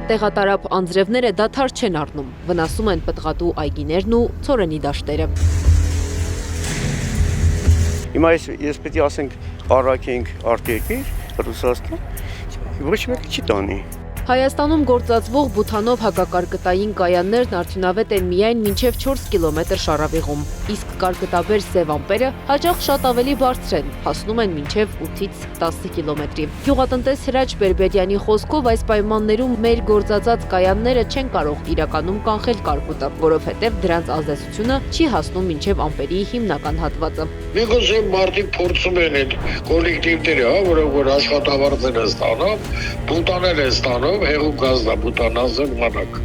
Տեղատարապ անձրևները դադար չեն առնում, վնասում են պտղատու այգիներն ու ցորենի դաշտերը։ Հիմա ես պետք է ասենք առաքենք արտերկիր, Ռուսաստան, ոչ մեկը չի տանի։ Հայաստանում գործածվող բութանով հակակարկտային կայաններն արդյունավետ են միայն մինչև 4 կիլոմետր շարավիղում, իսկ կարկտաբեր սև ամպերը հաճախ շատ ավելի բարձր են, հասնում են մինչև 8-ից 10 կիլոմետրի։ Գյուղատնտես Հրաչ Բերբերյանի խոսքով այս պայմաններում մեր գործածած կայանները չեն կարող իրականում կանխել կարկուտը, որովհետև դրանց ազդեցությունը չի հասնում մինչև ամպերի հիմնական հատվածը։ Միգուցե մարդիկ փորձում են այդ կոլեկտիվները, որ աշխատավարձեր են ստանում, բուտաներ են ստանում, հեղուկ գազնա բուտանազն մանակ։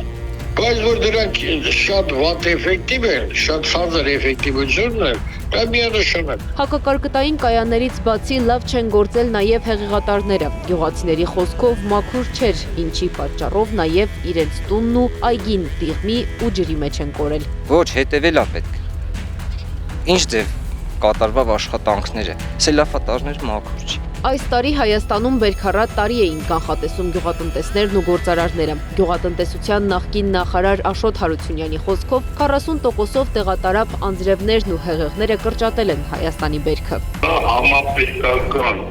Բայց որ դրանք շատ վատ էֆեկտիվ են, շատ ցածր էֆեկտիվությունն է, դա միանշանակ։ Հակակարկտային կայաններից բացի լավ չեն գործել նաև հեղեղատարները։ Գյուղացիների խոսքով մաքուր չէր, ինչի պատճառով նաև իրենց տունն ու այգին տիղմի ու ջրի մեջ են կորել։ Ոչ, հետևելա պետք։ Ինչ ձև կատարվավ աշխատանքները, սելավատարներ մաքուր չի։ Այս տարի Հայաստանում բերքառատ տարի էին կանխատեսում գյուղատնտեսներն ու գործարարները։ Գյուղատնտեսության նախկին նախարար Աշոտ Հարությունյանի խոսքով 40%-ով տեղատարապ անձրևներն ու հեղեղները կրճատել են Հայաստանի բերքը։ Համապետական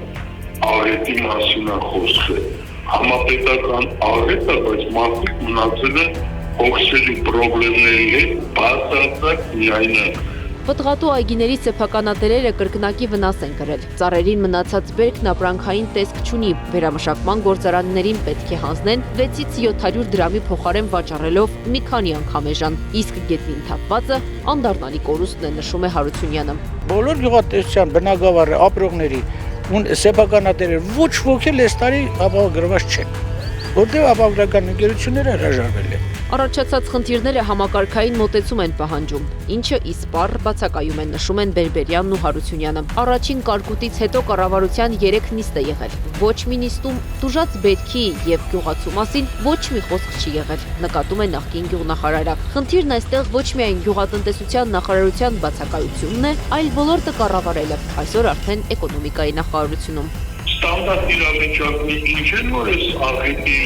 աղետի մասին է խոսքը։ Համապետական աղետ է, բայց մարդիկ մնացել են հոգսերի խնդիրների հետ, բացարձակ միայնակ։ Պտղատու այգիների սեփականատերերը կրկնակի վնաս են կրել։ Ծառերին մնացած բերքն ապրանքային տեսք չունի, վերամշակման գործարաններին պետք է հանձնեն 6-ից 700 դրամի փոխարեն վաճառելով մի քանի անգամ էժան, իսկ գետնին թափվածը անդառնալի կորուստն է, նշում է Հարությունյանը։ Բոլոր գյուղատնտեսության բնակավարի ապրողների սեփականատերերը ոչ ոք էլ այս տարի ապահովագրված չեն, որտեղ ապահովագրական ընկերությունները հրաժարվել են։ Առաջացած խնդիրները համակարգային մոտեցում են պահանջում, ինչը իսպառ բացակայում են, նշում են Բերբերյանն ու Հարությունյանը։ Առաջին կարկուտից հետո կառավարության 3 նիստ է եղել։ Ոչ մի նիստում տուժած բերքի եւ գյուղացու մասին ոչ մի խոսք չի եղել, նկատում է նախկին գյուղնախարարը։ Խնդիրն այստեղ ոչ միայն գյուղատնտեսության նախարարության բացակայությունն է, այլ ոլորտը կառավարելը, այսօր արդեն էկոնոմիկայի նախարարությունում։ Ստանդարտ իրավիճակն ինչ են, որ այս աղետի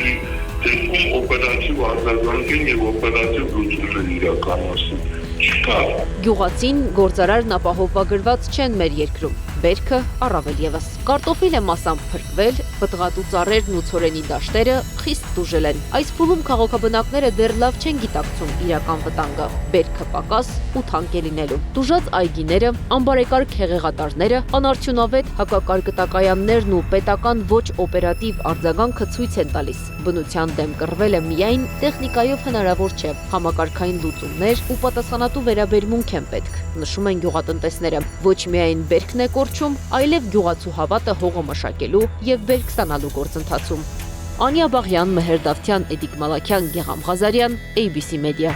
դեպքում օպերատիվ արձագանքեն եւ օպերատիվ լուծումներ իրականացնեն։ Չկա։ Գյուղացին, գործարարն ապահովագրված չեն մեր երկրում, բերքը առավել եւս։ Կարտոֆիլը մասամբ փրկվել, պտղատու ծառերն ու ցորենի դաշտերը խիստ տուժել են։ Այս փուլում քաղաքաբնակները դեռ լավ չեն գիտակցում իրական վտանգը, բերքը պակաս ու թանկ է լինելու։ Տուժած այգիները, անբարեկարգ հեղեղատարները, անարդյունավետ հակակարկտակայաններն ու պետական ոչ օպերատիվ արձագանքը ցույց են տալիս։ Բնության դեմ կռվելը միայն տեխնիկայով հնարավոր չէ, համակարգային լուծումներ ու պատասխանատու վերաբերմունք են պետք, նշում են գյուղատնտեսները։ Ոչ միայն բերքն է կորչում, այլև գյուղացու հավատը հողը մշակելու եւ բերք ստանալու գործընթացում։ Անիա Բաղյան, Մեհեր Դավթյան, Էդիկ Մալաքյան, Գեգամ Ղազարյան, ABC Media։